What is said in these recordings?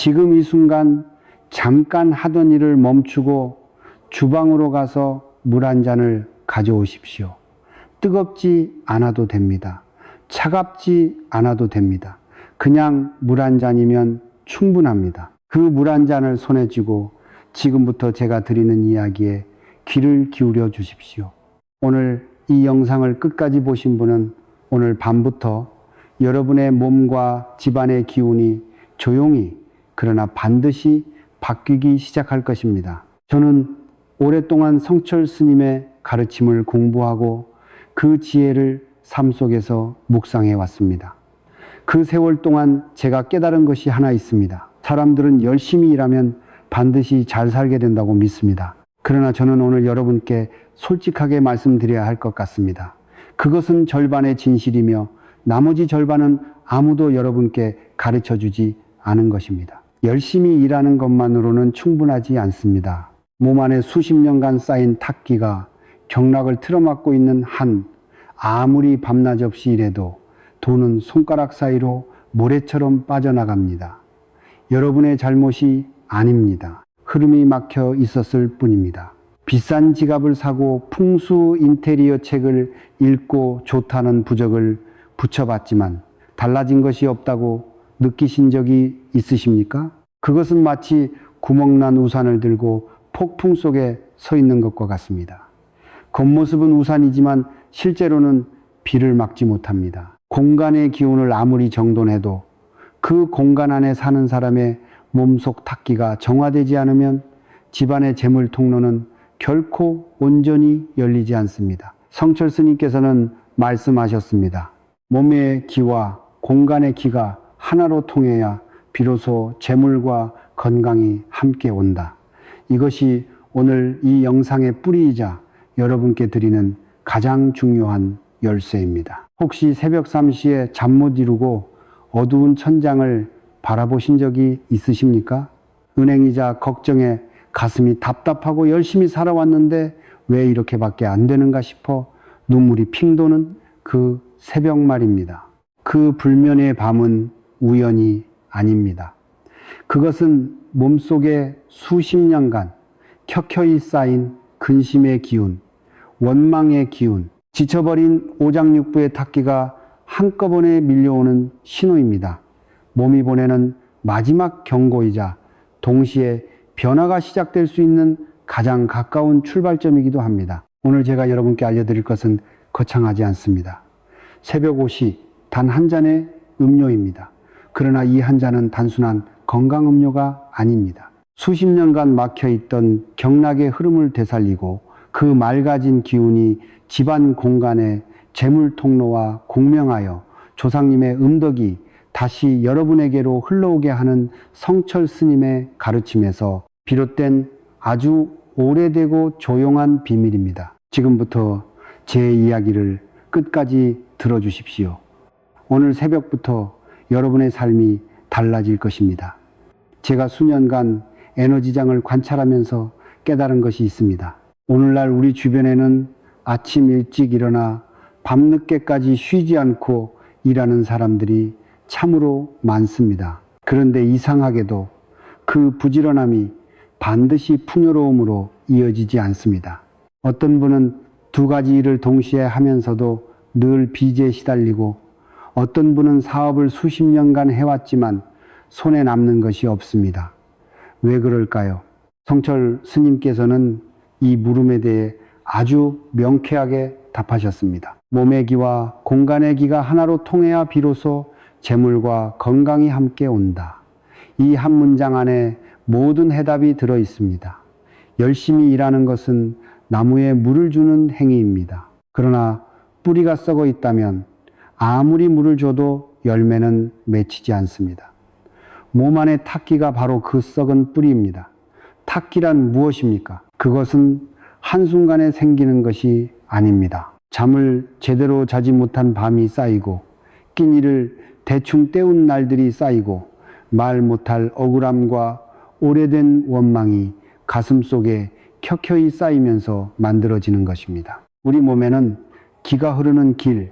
지금 이 순간 잠깐 하던 일을 멈추고 주방으로 가서 물 한 잔을 가져오십시오. 뜨겁지 않아도 됩니다. 차갑지 않아도 됩니다. 그냥 물 한 잔이면 충분합니다. 그 물 한 잔을 손에 쥐고 지금부터 제가 드리는 이야기에 귀를 기울여 주십시오. 오늘 이 영상을 끝까지 보신 분은 오늘 밤부터 여러분의 몸과 집안의 기운이 조용히 그러나 반드시 바뀌기 시작할 것입니다. 저는 오랫동안 성철 스님의 가르침을 공부하고 그 지혜를 삶 속에서 묵상해 왔습니다. 그 세월 동안 제가 깨달은 것이 하나 있습니다. 사람들은 열심히 일하면 반드시 잘 살게 된다고 믿습니다. 그러나 저는 오늘 여러분께 솔직하게 말씀드려야 할 것 같습니다. 그것은 절반의 진실이며 나머지 절반은 아무도 여러분께 가르쳐 주지 않은 것입니다. 열심히 일하는 것만으로는 충분하지 않습니다. 몸 안에 수십 년간 쌓인 탁기가 경락을 틀어막고 있는 한, 아무리 밤낮 없이 일해도 돈은 손가락 사이로 모래처럼 빠져나갑니다. 여러분의 잘못이 아닙니다. 흐름이 막혀 있었을 뿐입니다. 비싼 지갑을 사고 풍수 인테리어 책을 읽고 좋다는 부적을 붙여봤지만 달라진 것이 없다고 느끼신 적이 있으십니까? 그것은 마치 구멍난 우산을 들고 폭풍 속에 서 있는 것과 같습니다. 겉모습은 우산이지만 실제로는 비를 막지 못합니다. 공간의 기운을 아무리 정돈해도 그 공간 안에 사는 사람의 몸속 탁기가 정화되지 않으면 집안의 재물 통로는 결코 온전히 열리지 않습니다. 성철 스님께서는 말씀하셨습니다. 몸의 기와 공간의 기가 하나로 통해야 비로소 재물과 건강이 함께 온다. 이것이 오늘 이 영상의 뿌리이자 여러분께 드리는 가장 중요한 열쇠입니다. 혹시 새벽 3시에 잠 못 이루고 어두운 천장을 바라보신 적이 있으십니까? 은행이자 걱정에 가슴이 답답하고 열심히 살아왔는데 왜 이렇게밖에 안 되는가 싶어 눈물이 핑 도는 그 새벽 말입니다. 그 불면의 밤은 우연이 아닙니다. 그것은 몸속에 수십 년간 켜켜이 쌓인 근심의 기운, 원망의 기운, 지쳐버린 오장육부의 탁기가 한꺼번에 밀려오는 신호입니다. 몸이 보내는 마지막 경고이자 동시에 변화가 시작될 수 있는 가장 가까운 출발점이기도 합니다. 오늘 제가 여러분께 알려드릴 것은 거창하지 않습니다. 새벽 5시 단 한 잔의 음료입니다. 그러나 이 한 잔은 단순한 건강 음료가 아닙니다. 수십 년간 막혀있던 경락의 흐름을 되살리고 그 맑아진 기운이 집안 공간의 재물 통로와 공명하여 조상님의 음덕이 다시 여러분에게로 흘러오게 하는 성철 스님의 가르침에서 비롯된 아주 오래되고 조용한 비밀입니다. 지금부터 제 이야기를 끝까지 들어주십시오. 오늘 새벽부터 여러분의 삶이 달라질 것입니다. 제가 수년간 에너지장을 관찰하면서 깨달은 것이 있습니다. 오늘날 우리 주변에는 아침 일찍 일어나 밤늦게까지 쉬지 않고 일하는 사람들이 참으로 많습니다. 그런데 이상하게도 그 부지런함이 반드시 풍요로움으로 이어지지 않습니다. 어떤 분은 두 가지 일을 동시에 하면서도 늘 빚에 시달리고 어떤 분은 사업을 수십 년간 해왔지만 손에 남는 것이 없습니다. 왜 그럴까요? 성철 스님께서는 이 물음에 대해 아주 명쾌하게 답하셨습니다. 몸의 기와 공간의 기가 하나로 통해야 비로소 재물과 건강이 함께 온다. 이 한 문장 안에 모든 해답이 들어 있습니다. 열심히 일하는 것은 나무에 물을 주는 행위입니다. 그러나 뿌리가 썩어 있다면 아무리 물을 줘도 열매는 맺히지 않습니다. 몸 안에 탁기가 바로 그 썩은 뿌리입니다. 탁기란 무엇입니까? 그것은 한순간에 생기는 것이 아닙니다. 잠을 제대로 자지 못한 밤이 쌓이고 끼니를 대충 때운 날들이 쌓이고 말 못할 억울함과 오래된 원망이 가슴속에 켜켜이 쌓이면서 만들어지는 것입니다. 우리 몸에는 기가 흐르는 길,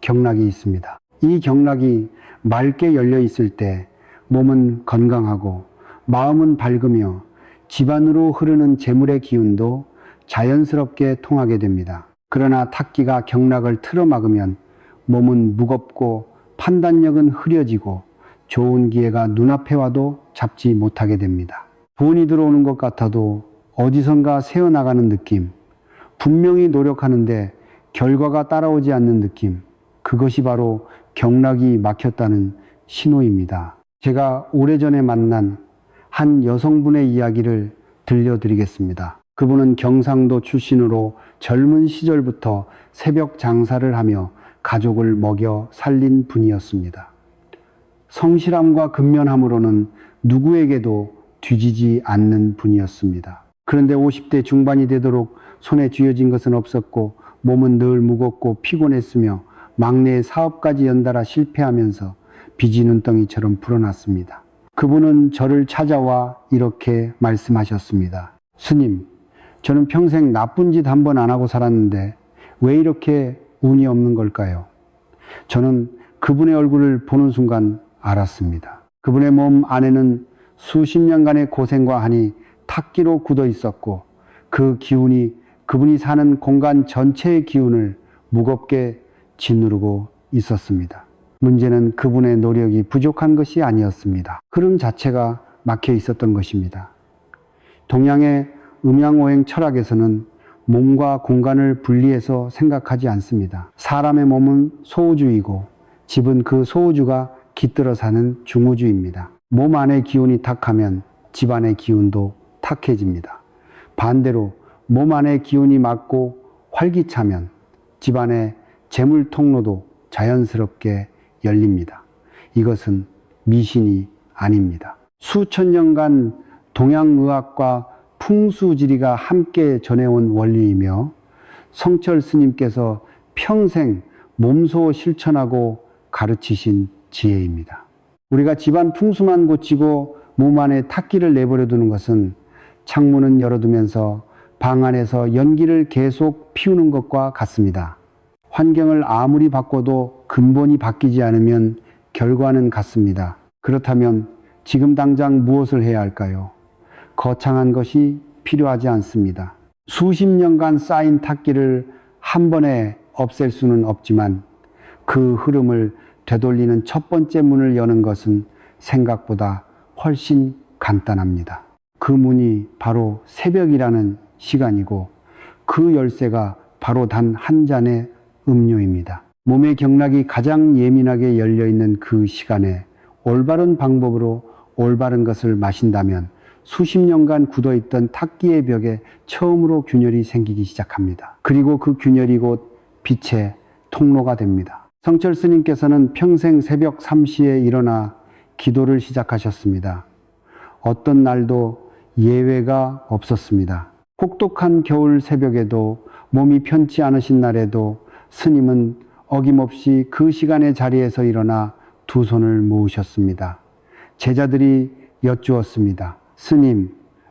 경락이 있습니다. 이 경락이 맑게 열려 있을 때 몸은 건강하고 마음은 밝으며 집안으로 흐르는 재물의 기운도 자연스럽게 통하게 됩니다. 그러나 탁기가 경락을 틀어막으면 몸은 무겁고 판단력은 흐려지고 좋은 기회가 눈앞에 와도 잡지 못하게 됩니다. 돈이 들어오는 것 같아도 어디선가 새어나가는 느낌, 분명히 노력하는데 결과가 따라오지 않는 느낌, 그것이 바로 경락이 막혔다는 신호입니다. 제가 오래전에 만난 한 여성분의 이야기를 들려드리겠습니다. 그분은 경상도 출신으로 젊은 시절부터 새벽 장사를 하며 가족을 먹여 살린 분이었습니다. 성실함과 근면함으로는 누구에게도 뒤지지 않는 분이었습니다. 그런데 50대 중반이 되도록 손에 쥐어진 것은 없었고 몸은 늘 무겁고 피곤했으며 막내의 사업까지 연달아 실패하면서 빚이 눈덩이처럼 불어났습니다. 그분은 저를 찾아와 이렇게 말씀하셨습니다. 스님, 저는 평생 나쁜 짓 한 번 안 하고 살았는데 왜 이렇게 운이 없는 걸까요? 저는 그분의 얼굴을 보는 순간 알았습니다. 그분의 몸 안에는 수십 년간의 고생과 한이 탁기로 굳어 있었고 그 기운이 그분이 사는 공간 전체의 기운을 무겁게 짓누르고 있었습니다. 문제는 그분의 노력이 부족한 것이 아니었습니다. 흐름 자체가 막혀 있었던 것입니다. 동양의 음양오행 철학에서는 몸과 공간을 분리해서 생각하지 않습니다. 사람의 몸은 소우주이고 집은 그 소우주가 깃들어 사는 중우주입니다. 몸 안의 기운이 탁하면 집안의 기운도 탁해집니다. 반대로 몸 안의 기운이 맑고 활기차면 집안의 재물 통로도 자연스럽게 열립니다. 이것은 미신이 아닙니다. 수천 년간 동양의학과 풍수지리가 함께 전해온 원리이며 성철 스님께서 평생 몸소 실천하고 가르치신 지혜입니다. 우리가 집안 풍수만 고치고 몸 안에 탁기를 내버려 두는 것은 창문은 열어두면서 방 안에서 연기를 계속 피우는 것과 같습니다. 환경을 아무리 바꿔도 근본이 바뀌지 않으면 결과는 같습니다. 그렇다면 지금 당장 무엇을 해야 할까요? 거창한 것이 필요하지 않습니다. 수십 년간 쌓인 탁기를 한 번에 없앨 수는 없지만 그 흐름을 되돌리는 첫 번째 문을 여는 것은 생각보다 훨씬 간단합니다. 그 문이 바로 새벽이라는 시간이고 그 열쇠가 바로 단 한 잔의 음료입니다. 몸의 경락이 가장 예민하게 열려있는 그 시간에 올바른 방법으로 올바른 것을 마신다면 수십 년간 굳어있던 탁기의 벽에 처음으로 균열이 생기기 시작합니다. 그리고 그 균열이 곧 빛의 통로가 됩니다. 성철 스님께서는 평생 새벽 3시에 일어나 기도를 시작하셨습니다. 어떤 날도 예외가 없었습니다. 혹독한 겨울 새벽에도 몸이 편치 않으신 날에도 스님은 어김없이 그 시간의 자리에서 일어나 두 손을 모으셨습니다. 제자들이 여쭈었습니다. 스님,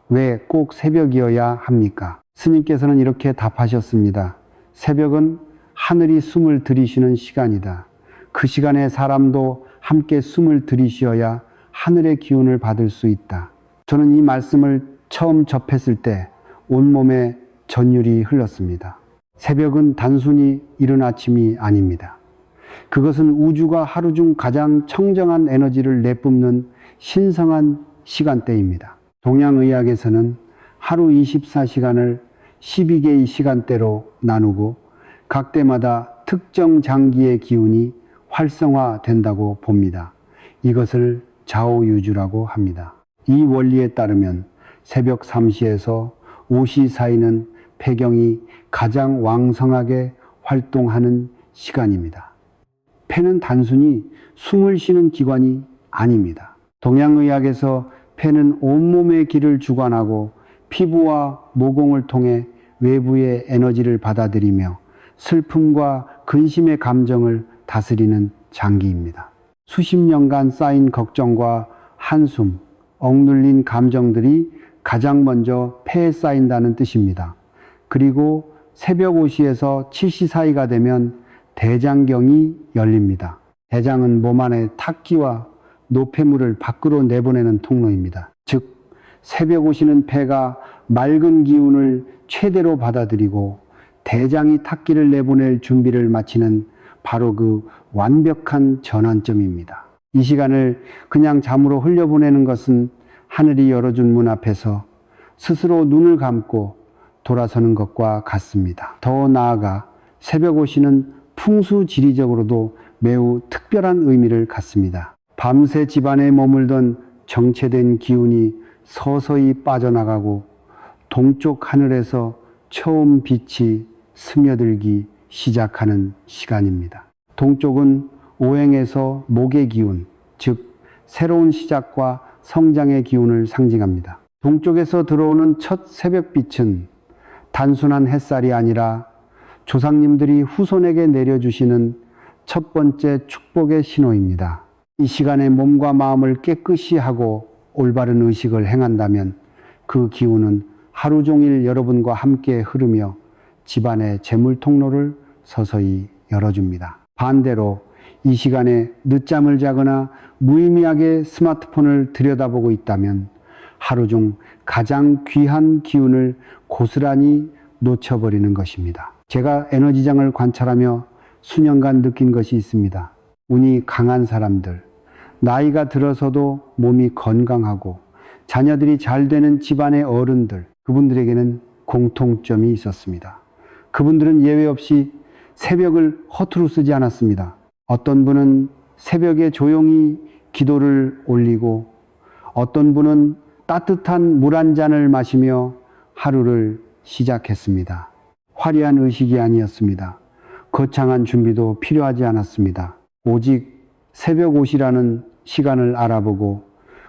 왜 꼭 새벽이어야 합니까? 스님께서는 이렇게 답하셨습니다. 새벽은 하늘이 숨을 들이쉬는 시간이다. 그 시간에 사람도 함께 숨을 들이쉬어야 하늘의 기운을 받을 수 있다. 저는 이 말씀을 처음 접했을 때 온몸에 전율이 흘렀습니다. 새벽은 단순히 이른 아침이 아닙니다. 그것은 우주가 하루 중 가장 청정한 에너지를 내뿜는 신성한 시간대입니다. 동양의학에서는 하루 24시간을 12개의 시간대로 나누고 각 때마다 특정 장기의 기운이 활성화된다고 봅니다. 이것을 좌우유주라고 합니다. 이 원리에 따르면 새벽 3시에서 5시 사이는 폐경이 가장 왕성하게 활동하는 시간입니다. 폐는 단순히 숨을 쉬는 기관이 아닙니다. 동양의학에서 폐는 온몸의 기를 주관하고 피부와 모공을 통해 외부의 에너지를 받아들이며 슬픔과 근심의 감정을 다스리는 장기입니다. 수십 년간 쌓인 걱정과 한숨, 억눌린 감정들이 가장 먼저 폐에 쌓인다는 뜻입니다. 그리고 새벽 5시에서 7시 사이가 되면 대장경이 열립니다. 대장은 몸 안의 탁기와 노폐물을 밖으로 내보내는 통로입니다. 즉 새벽 오시는 폐가 맑은 기운을 최대로 받아들이고 대장이 탁기를 내보낼 준비를 마치는 바로 그 완벽한 전환점입니다. 이 시간을 그냥 잠으로 흘려보내는 것은 하늘이 열어준 문 앞에서 스스로 눈을 감고 돌아서는 것과 같습니다. 더 나아가 새벽 오시는 풍수지리적으로도 매우 특별한 의미를 갖습니다. 밤새 집안에 머물던 정체된 기운이 서서히 빠져나가고 동쪽 하늘에서 처음 빛이 스며들기 시작하는 시간입니다. 동쪽은 오행에서 목의 기운, 즉 새로운 시작과 성장의 기운을 상징합니다. 동쪽에서 들어오는 첫 새벽빛은 단순한 햇살이 아니라 조상님들이 후손에게 내려주시는 첫 번째 축복의 신호입니다. 이 시간에 몸과 마음을 깨끗이 하고 올바른 의식을 행한다면 그 기운은 하루 종일 여러분과 함께 흐르며 집안의 재물 통로를 서서히 열어줍니다. 반대로 이 시간에 늦잠을 자거나 무의미하게 스마트폰을 들여다보고 있다면 하루 중 가장 귀한 기운을 고스란히 놓쳐버리는 것입니다. 제가 에너지장을 관찰하며 수년간 느낀 것이 있습니다. 운이 강한 사람들, 나이가 들어서도 몸이 건강하고 자녀들이 잘 되는 집안의 어른들, 그분들에게는 공통점이 있었습니다. 그분들은 예외 없이 새벽을 허투루 쓰지 않았습니다. 어떤 분은 새벽에 조용히 기도를 올리고 어떤 분은 따뜻한 물 한 잔을 마시며 하루를 시작했습니다. 화려한 의식이 아니었습니다. 거창한 준비도 필요하지 않았습니다. 오직 새벽 옷이라는 시간을 알아보고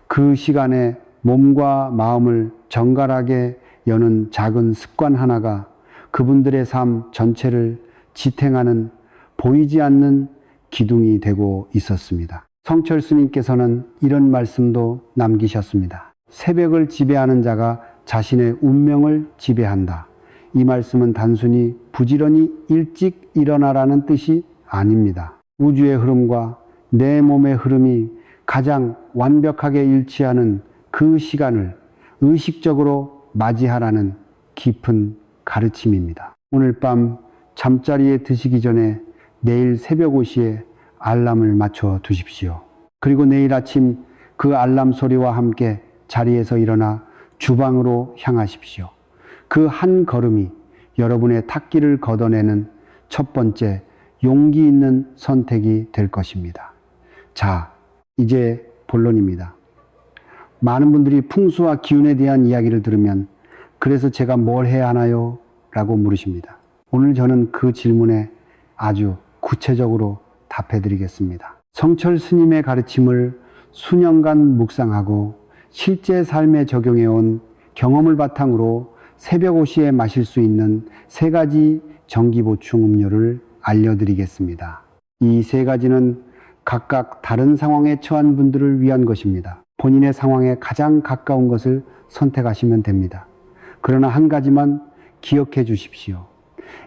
그 시간에 몸과 마음을 정갈하게 여는 작은 습관 하나가 그분들의 삶 전체를 지탱하는 보이지 않는 기둥이 되고 있었습니다. 성철 스님께서는 이런 말씀도 남기셨습니다. 새벽을 지배하는 자가 자신의 운명을 지배한다. 이 말씀은 단순히 부지런히 일찍 일어나라는 뜻이 아닙니다. 우주의 흐름과 내 몸의 흐름이 가장 완벽하게 일치하는 그 시간을 의식적으로 맞이하라는 깊은 가르침입니다. 오늘 밤 잠자리에 드시기 전에 내일 새벽 5시에 알람을 맞춰 두십시오. 그리고 내일 아침 그 알람 소리와 함께 자리에서 일어나 주방으로 향하십시오. 그 한 걸음이 여러분의 탁기를 걷어내는 첫 번째 용기 있는 선택이 될 것입니다. 자, 이제 본론입니다. 많은 분들이 풍수와 기운에 대한 이야기를 들으면 그래서 제가 뭘 해야 하나요? 라고 물으십니다. 오늘 저는 그 질문에 아주 구체적으로 답해 드리겠습니다. 성철 스님의 가르침을 수년간 묵상하고 실제 삶에 적용해 온 경험을 바탕으로 새벽 5시에 마실 수 있는 3가지 정기보충 음료를 알려드리겠습니다. 이 3가지는 각각 다른 상황에 처한 분들을 위한 것입니다. 본인의 상황에 가장 가까운 것을 선택하시면 됩니다. 그러나 한 가지만 기억해 주십시오.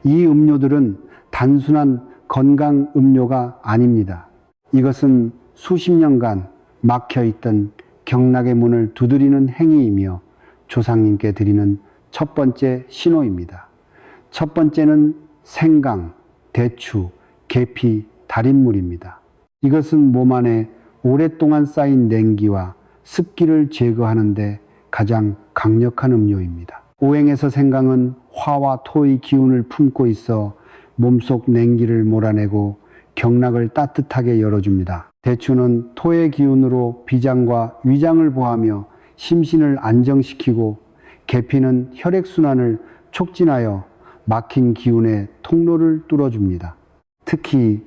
이 음료들은 단순한 건강 음료가 아닙니다. 이것은 수십 년간 막혀있던 경락의 문을 두드리는 행위이며 조상님께 드리는 첫 번째 신호입니다. 첫 번째는 생강, 대추, 계피, 달인물입니다. 이것은 몸 안에 오랫동안 쌓인 냉기와 습기를 제거하는데 가장 강력한 음료입니다. 오행에서 생강은 화와 토의 기운을 품고 있어 몸속 냉기를 몰아내고 경락을 따뜻하게 열어줍니다. 대추는 토의 기운으로 비장과 위장을 보하며 심신을 안정시키고 계피는 혈액순환을 촉진하여 막힌 기운의 통로를 뚫어줍니다. 특히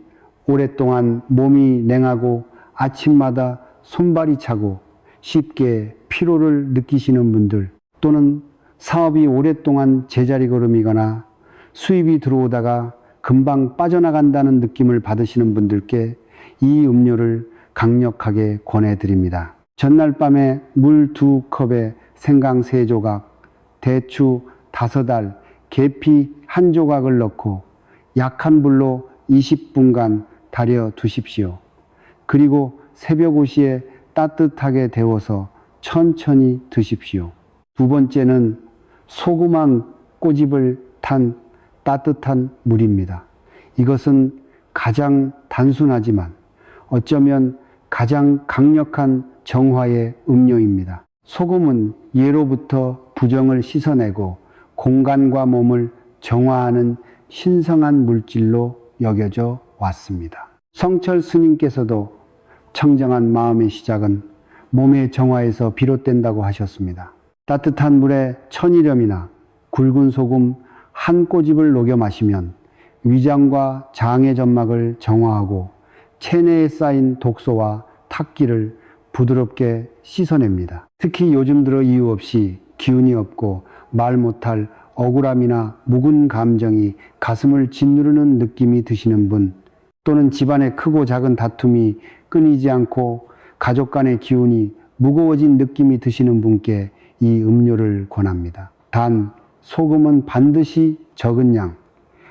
오랫동안 몸이 냉하고 아침마다 손발이 차고 쉽게 피로를 느끼시는 분들 또는 사업이 오랫동안 제자리 걸음이거나 수입이 들어오다가 금방 빠져나간다는 느낌을 받으시는 분들께 이 음료를 강력하게 권해드립니다. 전날 밤에 물 2컵에 생강 3조각, 대추 5알, 계피 1조각을 넣고 약한 불로 20분간 달여 두십시오. 그리고 새벽 5시에 따뜻하게 데워서 천천히 드십시오. 두 번째는 소금 한 꼬집을 탄 따뜻한 물입니다. 이것은 가장 단순하지만 어쩌면 가장 강력한 정화의 음료입니다. 소금은 예로부터 부정을 씻어내고 공간과 몸을 정화하는 신성한 물질로 여겨져 왔습니다. 성철 스님께서도 청정한 마음의 시작은 몸의 정화에서 비롯된다고 하셨습니다. 따뜻한 물에 천일염이나 굵은 소금 한 꼬집을 녹여 마시면 위장과 장의 점막을 정화하고 체내에 쌓인 독소와 탁기를 부드럽게 씻어냅니다. 특히 요즘 들어 이유 없이 기운이 없고 말 못할 억울함이나 묵은 감정이 가슴을 짓누르는 느낌이 드시는 분, 또는 집안의 크고 작은 다툼이 끊이지 않고 가족 간의 기운이 무거워진 느낌이 드시는 분께 이 음료를 권합니다. 단 소금은 반드시 적은 양,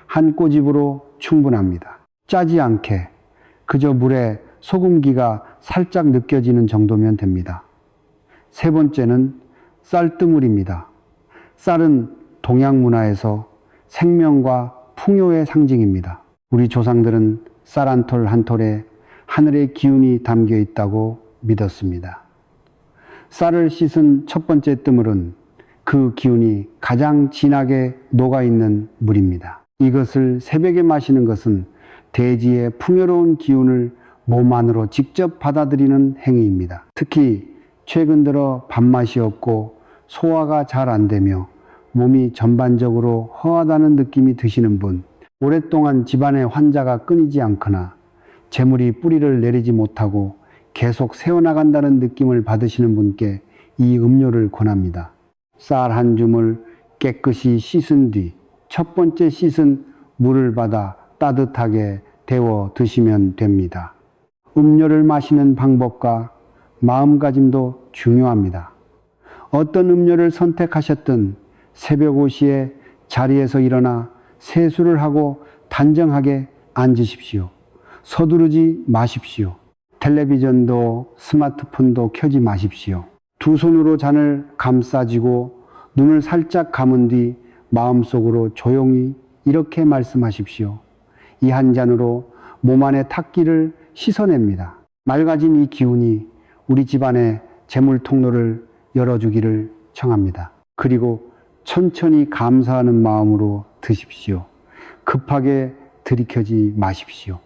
한 꼬집으로 충분합니다. 짜지 않게 그저 물에 소금기가 살짝 느껴지는 정도면 됩니다. 세 번째는 쌀뜨물입니다. 쌀은 동양 문화에서 생명과 풍요의 상징입니다. 우리 조상들은 쌀 한 톨 한 톨에 하늘의 기운이 담겨 있다고 믿었습니다. 쌀을 씻은 첫 번째 뜨물은 그 기운이 가장 진하게 녹아있는 물입니다. 이것을 새벽에 마시는 것은 대지의 풍요로운 기운을 몸 안으로 직접 받아들이는 행위입니다. 특히 최근 들어 밥맛이 없고 소화가 잘 안 되며 몸이 전반적으로 허하다는 느낌이 드시는 분, 오랫동안 집안의 환자가 끊이지 않거나 재물이 뿌리를 내리지 못하고 계속 새어나간다는 느낌을 받으시는 분께 이 음료를 권합니다. 쌀 한 줌을 깨끗이 씻은 뒤 첫 번째 씻은 물을 받아 따뜻하게 데워 드시면 됩니다. 음료를 마시는 방법과 마음가짐도 중요합니다. 어떤 음료를 선택하셨든 새벽 5시에 자리에서 일어나 세수를 하고 단정하게 앉으십시오. 서두르지 마십시오. 텔레비전도 스마트폰도 켜지 마십시오. 두 손으로 잔을 감싸쥐고 눈을 살짝 감은 뒤 마음속으로 조용히 이렇게 말씀하십시오. 이 한 잔으로 몸 안의 탁기를 씻어냅니다. 맑아진 이 기운이 우리 집안의 재물 통로를 열어주기를 청합니다. 그리고 천천히 감사하는 마음으로 드십시오. 급하게 들이켜지 마십시오.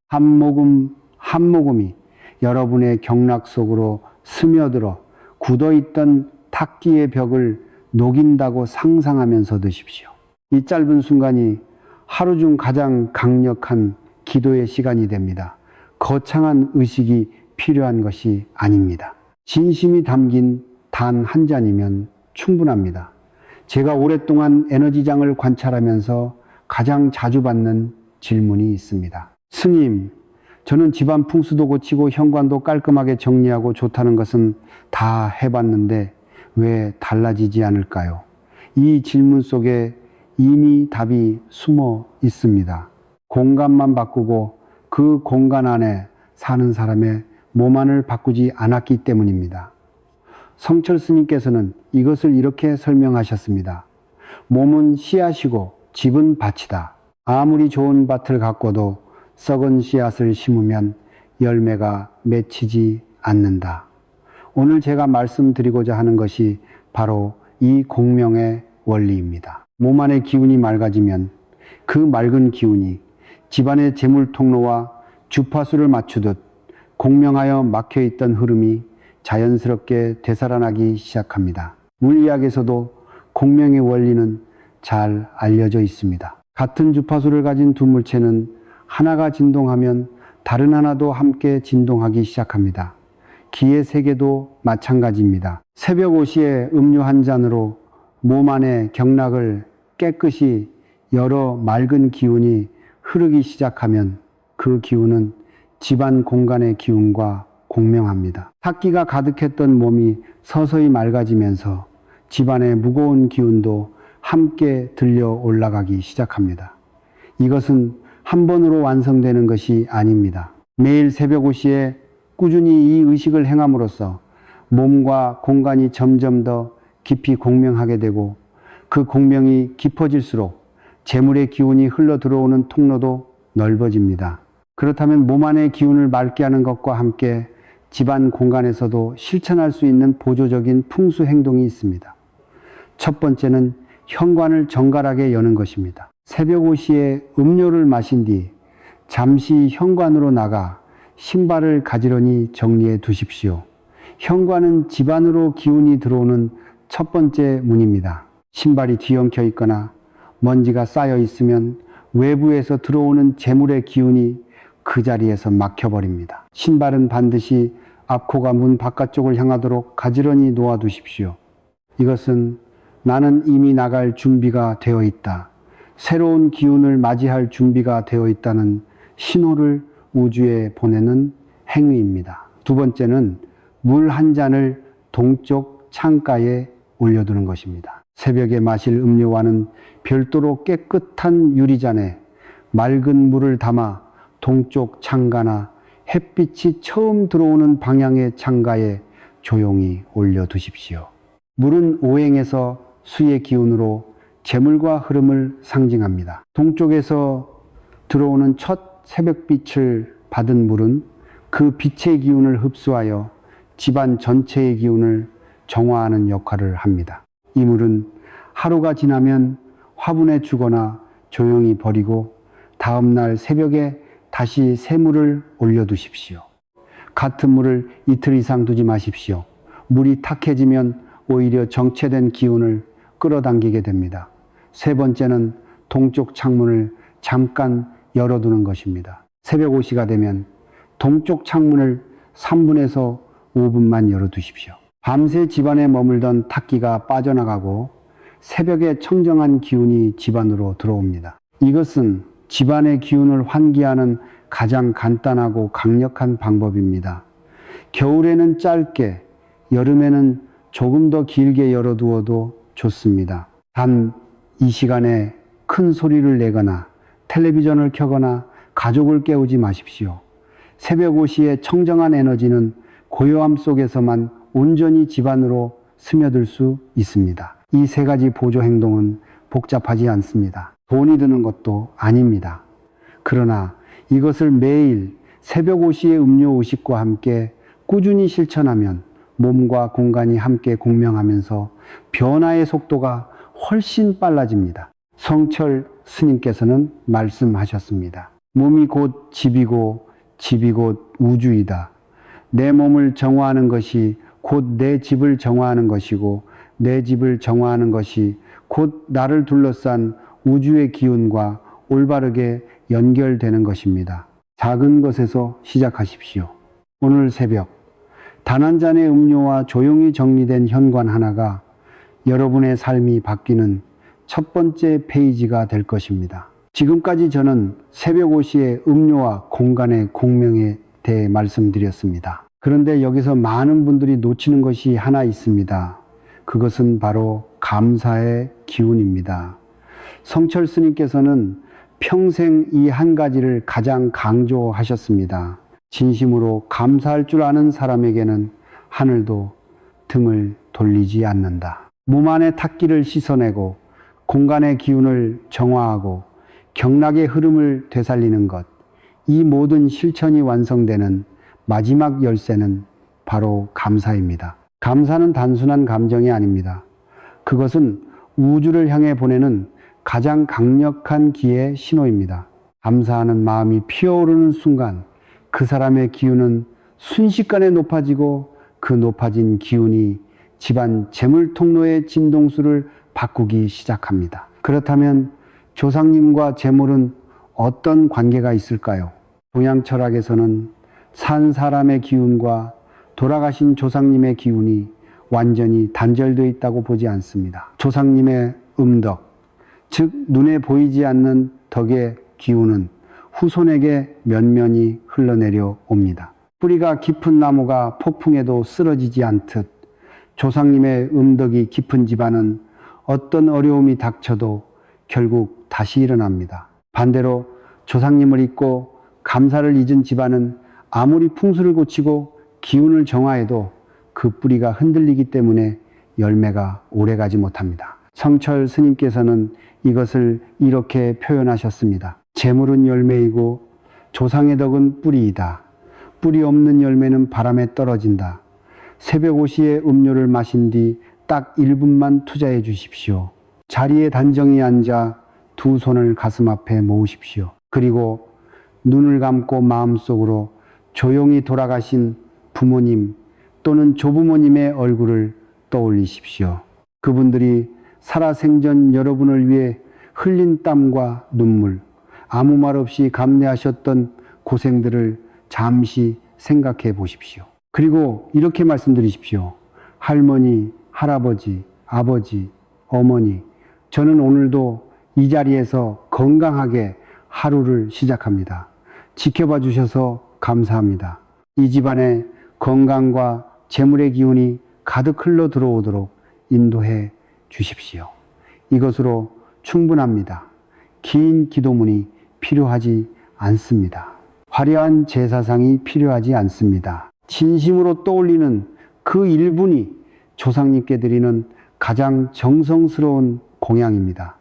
한 모금 한 모금이 여러분의 경락 속으로 스며들어 굳어있던 탁기의 벽을 녹인다고 상상하면서 드십시오. 이 짧은 순간이 하루 중 가장 강력한 기도의 시간이 됩니다. 거창한 의식이 필요한 것이 아닙니다. 진심이 담긴 단 한 잔이면 충분합니다. 제가 오랫동안 에너지장을 관찰하면서 가장 자주 받는 질문이 있습니다. 스님, 저는 집안 풍수도 고치고 현관도 깔끔하게 정리하고 좋다는 것은 다 해봤는데 왜 달라지지 않을까요? 이 질문 속에 이미 답이 숨어 있습니다. 공간만 바꾸고 그 공간 안에 사는 사람의 몸 안을 바꾸지 않았기 때문입니다. 성철 스님께서는 이것을 이렇게 설명하셨습니다. 몸은 씨앗이고 집은 밭이다. 아무리 좋은 밭을 가꿔도 썩은 씨앗을 심으면 열매가 맺히지 않는다. 오늘 제가 말씀드리고자 하는 것이 바로 이 공명의 원리입니다. 몸 안의 기운이 맑아지면 그 맑은 기운이 집안의 재물 통로와 주파수를 맞추듯 공명하여 막혀있던 흐름이 자연스럽게 되살아나기 시작합니다. 물리학에서도 공명의 원리는 잘 알려져 있습니다. 같은 주파수를 가진 두 물체는 하나가 진동하면 다른 하나도 함께 진동하기 시작합니다. 기의 세계도 마찬가지입니다. 새벽 5시에 음료 한 잔으로 몸 안의 경락을 깨끗이 여러 맑은 기운이 흐르기 시작하면 그 기운은 집안 공간의 기운과 공명합니다. 탁기가 가득했던 몸이 서서히 맑아지면서 집안의 무거운 기운도 함께 들려 올라가기 시작합니다. 이것은 한 번으로 완성되는 것이 아닙니다. 매일 새벽 5시에 꾸준히 이 의식을 행함으로써 몸과 공간이 점점 더 깊이 공명하게 되고 그 공명이 깊어질수록 재물의 기운이 흘러 들어오는 통로도 넓어집니다. 그렇다면 몸 안의 기운을 맑게 하는 것과 함께 집안 공간에서도 실천할 수 있는 보조적인 풍수 행동이 있습니다. 첫 번째는 현관을 정갈하게 여는 것입니다. 새벽 5시에 음료를 마신 뒤 잠시 현관으로 나가 신발을 가지런히 정리해 두십시오. 현관은 집안으로 기운이 들어오는 첫 번째 문입니다. 신발이 뒤엉켜 있거나 먼지가 쌓여 있으면 외부에서 들어오는 재물의 기운이 그 자리에서 막혀버립니다. 신발은 반드시 앞코가 문 바깥쪽을 향하도록 가지런히 놓아두십시오. 이것은 나는 이미 나갈 준비가 되어 있다. 새로운 기운을 맞이할 준비가 되어 있다는 신호를 우주에 보내는 행위입니다. 두 번째는 물 한 잔을 동쪽 창가에 올려두는 것입니다. 새벽에 마실 음료와는 별도로 깨끗한 유리잔에 맑은 물을 담아 동쪽 창가나 햇빛이 처음 들어오는 방향의 창가에 조용히 올려두십시오. 물은 오행에서 수의 기운으로 재물과 흐름을 상징합니다. 동쪽에서 들어오는 첫 새벽빛을 받은 물은 그 빛의 기운을 흡수하여 집안 전체의 기운을 정화하는 역할을 합니다. 이 물은 하루가 지나면 화분에 주거나 조용히 버리고 다음날 새벽에 다시 새 물을 올려두십시오. 같은 물을 이틀 이상 두지 마십시오. 물이 탁해지면 오히려 정체된 기운을 끌어당기게 됩니다. 세 번째는 동쪽 창문을 잠깐 열어두는 것입니다. 새벽 5시가 되면 동쪽 창문을 3분에서 5분만 열어두십시오. 밤새 집안에 머물던 탁기가 빠져나가고 새벽에 청정한 기운이 집안으로 들어옵니다. 이것은 집안의 기운을 환기하는 가장 간단하고 강력한 방법입니다. 겨울에는 짧게, 여름에는 조금 더 길게 열어두어도 좋습니다. 단 이 시간에 큰 소리를 내거나 텔레비전을 켜거나 가족을 깨우지 마십시오. 새벽 5시의 청정한 에너지는 고요함 속에서만 온전히 집안으로 스며들 수 있습니다. 이 세 가지 보조 행동은 복잡하지 않습니다. 돈이 드는 것도 아닙니다. 그러나 이것을 매일 새벽 5시의 음료 의식과 함께 꾸준히 실천하면 몸과 공간이 함께 공명하면서 변화의 속도가 훨씬 빨라집니다. 성철 스님께서는 말씀하셨습니다. 몸이 곧 집이고 집이 곧 우주이다. 내 몸을 정화하는 것이 곧 내 집을 정화하는 것이고 내 집을 정화하는 것이 곧 나를 둘러싼 우주의 기운과 올바르게 연결되는 것입니다. 작은 것에서 시작하십시오. 오늘 새벽 단 한 잔의 음료와 조용히 정리된 현관 하나가 여러분의 삶이 바뀌는 첫 번째 페이지가 될 것입니다. 지금까지 저는 새벽 5시의 음료와 공간의 공명에 대해 말씀드렸습니다. 그런데 여기서 많은 분들이 놓치는 것이 하나 있습니다. 그것은 바로 감사의 기운입니다. 성철 스님께서는 평생 이 한 가지를 가장 강조하셨습니다. 진심으로 감사할 줄 아는 사람에게는 하늘도 등을 돌리지 않는다. 몸 안의 탁기를 씻어내고 공간의 기운을 정화하고 경락의 흐름을 되살리는 것, 이 모든 실천이 완성되는 마지막 열쇠는 바로 감사입니다. 감사는 단순한 감정이 아닙니다. 그것은 우주를 향해 보내는 가장 강력한 기의 신호입니다. 감사하는 마음이 피어오르는 순간 그 사람의 기운은 순식간에 높아지고 그 높아진 기운이 집안 재물 통로의 진동수를 바꾸기 시작합니다. 그렇다면 조상님과 재물은 어떤 관계가 있을까요? 동양 철학에서는 산 사람의 기운과 돌아가신 조상님의 기운이 완전히 단절되어 있다고 보지 않습니다. 조상님의 음덕, 즉 눈에 보이지 않는 덕의 기운은 후손에게 면면히 흘러내려 옵니다. 뿌리가 깊은 나무가 폭풍에도 쓰러지지 않듯 조상님의 음덕이 깊은 집안은 어떤 어려움이 닥쳐도 결국 다시 일어납니다. 반대로 조상님을 잊고 감사를 잊은 집안은 아무리 풍수를 고치고 기운을 정화해도 그 뿌리가 흔들리기 때문에 열매가 오래가지 못합니다. 성철 스님께서는 이것을 이렇게 표현하셨습니다. 재물은 열매이고 조상의 덕은 뿌리이다. 뿌리 없는 열매는 바람에 떨어진다. 새벽 5시에 음료를 마신 뒤 딱 1분만 투자해 주십시오. 자리에 단정히 앉아 두 손을 가슴 앞에 모으십시오. 그리고 눈을 감고 마음속으로 조용히 돌아가신 부모님 또는 조부모님의 얼굴을 떠올리십시오. 그분들이 살아생전 여러분을 위해 흘린 땀과 눈물, 아무 말 없이 감내하셨던 고생들을 잠시 생각해 보십시오. 그리고 이렇게 말씀드리십시오. 할머니, 할아버지, 아버지, 어머니, 저는 오늘도 이 자리에서 건강하게 하루를 시작합니다. 지켜봐 주셔서 감사합니다. 이 집안에 건강과 재물의 기운이 가득 흘러 들어오도록 인도해 주십시오. 이것으로 충분합니다. 긴 기도문이 필요하지 않습니다. 화려한 제사상이 필요하지 않습니다. 진심으로 떠올리는 그 1분이 조상님께 드리는 가장 정성스러운 공양입니다.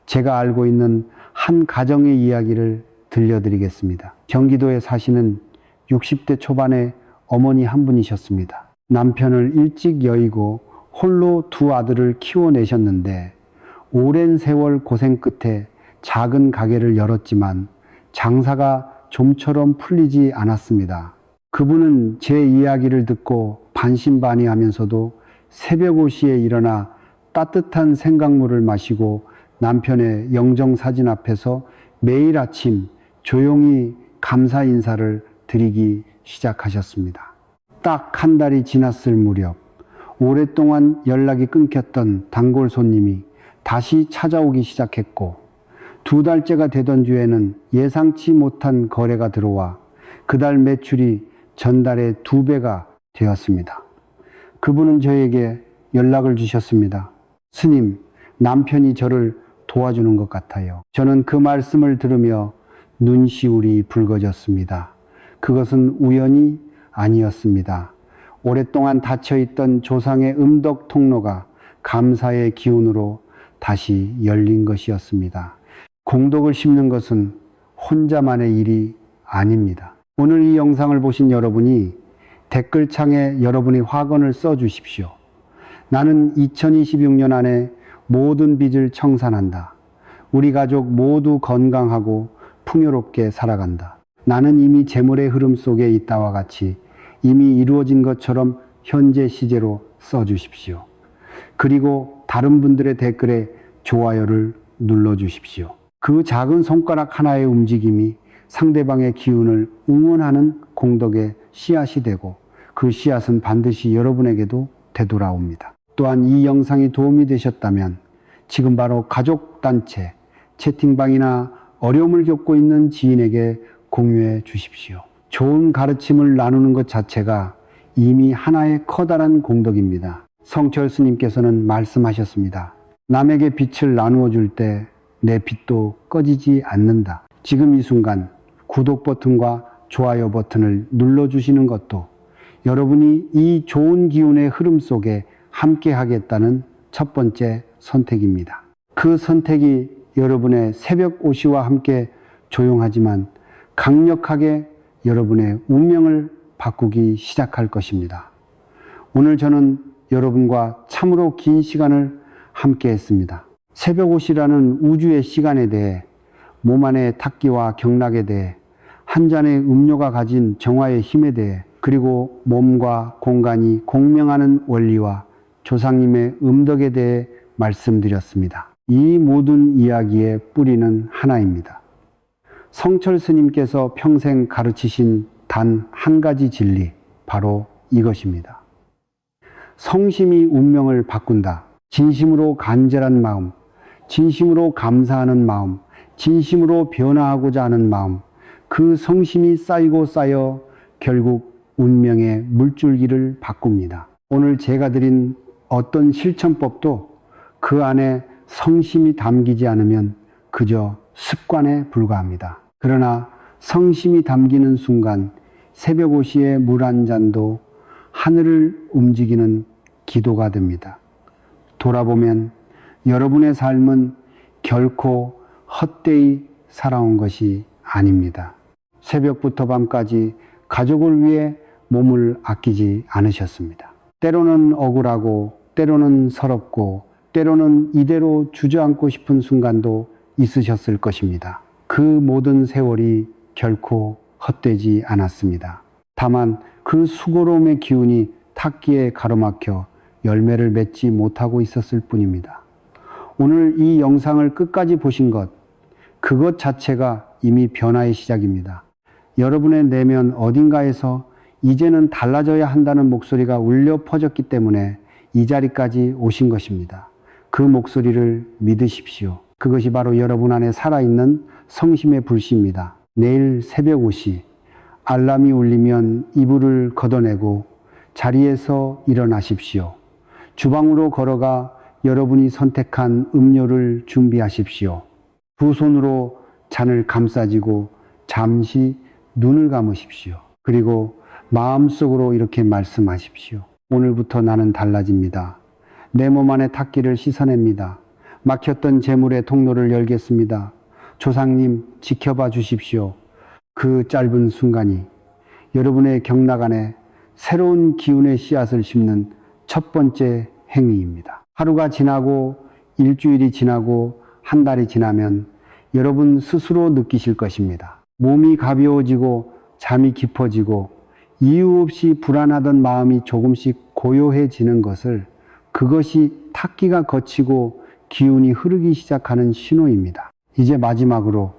제가 알고 있는 한 가정의 이야기를 들려드리겠습니다. 경기도에 사시는 60대 초반의 어머니 한 분이셨습니다. 남편을 일찍 여의고 홀로 두 아들을 키워내셨는데 오랜 세월 고생 끝에 작은 가게를 열었지만 장사가 좀처럼 풀리지 않았습니다. 그분은 제 이야기를 듣고 반신반의하면서도 새벽 5시에 일어나 따뜻한 생강물을 마시고 남편의 영정사진 앞에서 매일 아침 조용히 감사 인사를 드리기 시작하셨습니다. 딱 한 달이 지났을 무렵 오랫동안 연락이 끊겼던 단골 손님이 다시 찾아오기 시작했고 2달째가 되던 주에는 예상치 못한 거래가 들어와 그달 매출이 전달의 2배가 되었습니다. 그분은 저에게 연락을 주셨습니다. 스님, 남편이 저를 도와주는 것 같아요. 저는 그 말씀을 들으며 눈시울이 붉어졌습니다. 그것은 우연이 아니었습니다. 오랫동안 닫혀있던 조상의 음덕 통로가 감사의 기운으로 다시 열린 것이었습니다. 공덕을 심는 것은 혼자만의 일이 아닙니다. 오늘 이 영상을 보신 여러분이 댓글창에 여러분의 화건을 써주십시오. 나는 2026년 안에 모든 빚을 청산한다. 우리 가족 모두 건강하고 풍요롭게 살아간다. 나는 이미 재물의 흐름 속에 있다와 같이 이미 이루어진 것처럼 현재 시제로 써주십시오. 그리고 다른 분들의 댓글에 좋아요를 눌러주십시오. 그 작은 손가락 하나의 움직임이 상대방의 기운을 응원하는 공덕의 씨앗이 되고 그 씨앗은 반드시 여러분에게도 되돌아옵니다. 또한 이 영상이 도움이 되셨다면 지금 바로 가족단체, 채팅방이나 어려움을 겪고 있는 지인에게 공유해 주십시오. 좋은 가르침을 나누는 것 자체가 이미 하나의 커다란 공덕입니다. 성철 스님께서는 말씀하셨습니다. 남에게 빛을 나누어 줄 때 내 빛도 꺼지지 않는다. 지금 이 순간 구독 버튼과 좋아요 버튼을 눌러주시는 것도 여러분이 이 좋은 기운의 흐름 속에 함께 하겠다는 첫 번째 선택입니다. 그 선택이 여러분의 새벽 오시와 함께 조용하지만 강력하게 여러분의 운명을 바꾸기 시작할 것입니다. 오늘 저는 여러분과 참으로 긴 시간을 함께 했습니다. 새벽 오시라는 우주의 시간에 대해, 몸 안의 탁기와 경락에 대해, 한 잔의 음료가 가진 정화의 힘에 대해, 그리고 몸과 공간이 공명하는 원리와 조상님의 음덕에 대해 말씀드렸습니다. 이 모든 이야기의 뿌리는 하나입니다. 성철 스님께서 평생 가르치신 단 한 가지 진리, 바로 이것입니다. 성심이 운명을 바꾼다. 진심으로 간절한 마음, 진심으로 감사하는 마음, 진심으로 변화하고자 하는 마음, 그 성심이 쌓이고 쌓여 결국 운명의 물줄기를 바꿉니다. 오늘 제가 드린 어떤 실천법도 그 안에 성심이 담기지 않으면 그저 습관에 불과합니다. 그러나 성심이 담기는 순간 새벽 5시에 물 한 잔도 하늘을 움직이는 기도가 됩니다. 돌아보면 여러분의 삶은 결코 헛되이 살아온 것이 아닙니다. 새벽부터 밤까지 가족을 위해 몸을 아끼지 않으셨습니다. 때로는 억울하고 때로는 서럽고 때로는 이대로 주저앉고 싶은 순간도 있으셨을 것입니다. 그 모든 세월이 결코 헛되지 않았습니다. 다만 그 수고로움의 기운이 탁기에 가로막혀 열매를 맺지 못하고 있었을 뿐입니다. 오늘 이 영상을 끝까지 보신 것, 그것 자체가 이미 변화의 시작입니다. 여러분의 내면 어딘가에서 이제는 달라져야 한다는 목소리가 울려 퍼졌기 때문에 이 자리까지 오신 것입니다. 그 목소리를 믿으십시오. 그것이 바로 여러분 안에 살아있는 성심의 불씨입니다. 내일 새벽 5시 알람이 울리면 이불을 걷어내고 자리에서 일어나십시오. 주방으로 걸어가 여러분이 선택한 음료를 준비하십시오. 두 손으로 잔을 감싸지고 잠시 눈을 감으십시오. 그리고 마음속으로 이렇게 말씀하십시오. 오늘부터 나는 달라집니다. 내 몸 안에 탁기를 씻어냅니다. 막혔던 재물의 통로를 열겠습니다. 조상님 지켜봐 주십시오. 그 짧은 순간이 여러분의 경락 안에 새로운 기운의 씨앗을 심는 첫 번째 행위입니다. 하루가 지나고 일주일이 지나고 한 달이 지나면 여러분 스스로 느끼실 것입니다. 몸이 가벼워지고 잠이 깊어지고 이유 없이 불안하던 마음이 조금씩 고요해지는 것을, 그것이 탁기가 거치고 기운이 흐르기 시작하는 신호입니다. 이제 마지막으로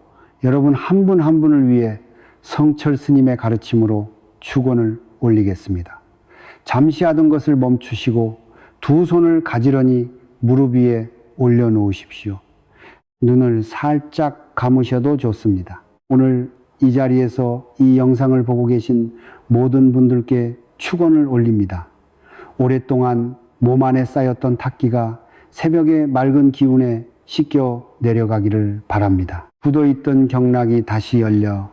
여러분 한 분 한 분을 위해 성철 스님의 가르침으로 축원을 올리겠습니다. 잠시 하던 것을 멈추시고 두 손을 가지런히 무릎 위에 올려놓으십시오. 눈을 살짝 감으셔도 좋습니다. 오늘 이 자리에서 이 영상을 보고 계신 모든 분들께 축원을 올립니다. 오랫동안 몸 안에 쌓였던 탁기가 새벽의 맑은 기운에 씻겨 내려가기를 바랍니다. 굳어있던 경락이 다시 열려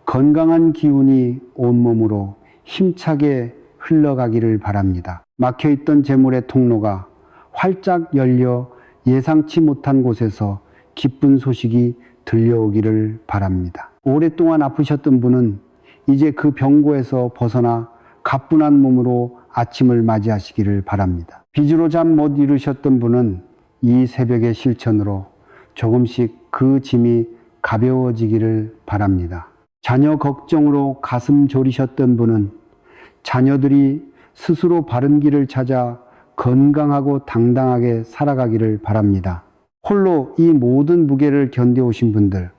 건강한 기운이 온몸으로 힘차게 흘러가기를 바랍니다. 막혀있던 재물의 통로가 활짝 열려 예상치 못한 곳에서 기쁜 소식이 들려오기를 바랍니다. 오랫동안 아프셨던 분은 이제 그 병고에서 벗어나 가뿐한 몸으로 아침을 맞이하시기를 바랍니다. 빚으로 잠 못 이루셨던 분은 이 새벽의 실천으로 조금씩 그 짐이 가벼워지기를 바랍니다. 자녀 걱정으로 가슴 졸이셨던 분은 자녀들이 스스로 바른 길을 찾아 건강하고 당당하게 살아가기를 바랍니다. 홀로 이 모든 무게를 견뎌오신 분들,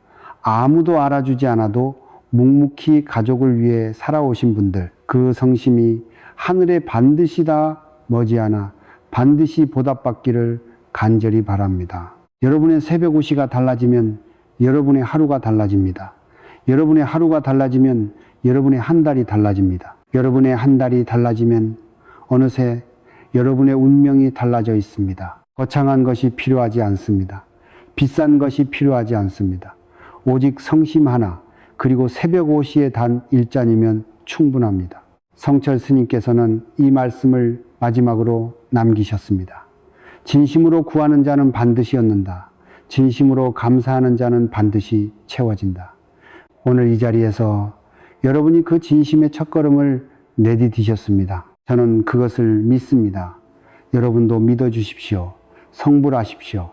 아무도 알아주지 않아도 묵묵히 가족을 위해 살아오신 분들, 그 성심이 하늘에 반드시 다 머지않아 반드시 보답받기를 간절히 바랍니다. 여러분의 새벽 5시가 달라지면 여러분의 하루가 달라집니다. 여러분의 하루가 달라지면 여러분의 한 달이 달라집니다. 여러분의 한 달이 달라지면 어느새 여러분의 운명이 달라져 있습니다. 거창한 것이 필요하지 않습니다. 비싼 것이 필요하지 않습니다. 오직 성심 하나, 그리고 새벽 5시에 단 일잔이면 충분합니다. 성철 스님께서는 이 말씀을 마지막으로 남기셨습니다. 진심으로 구하는 자는 반드시 얻는다. 진심으로 감사하는 자는 반드시 채워진다. 오늘 이 자리에서 여러분이 그 진심의 첫걸음을 내디디셨습니다. 저는 그것을 믿습니다. 여러분도 믿어주십시오. 성불하십시오.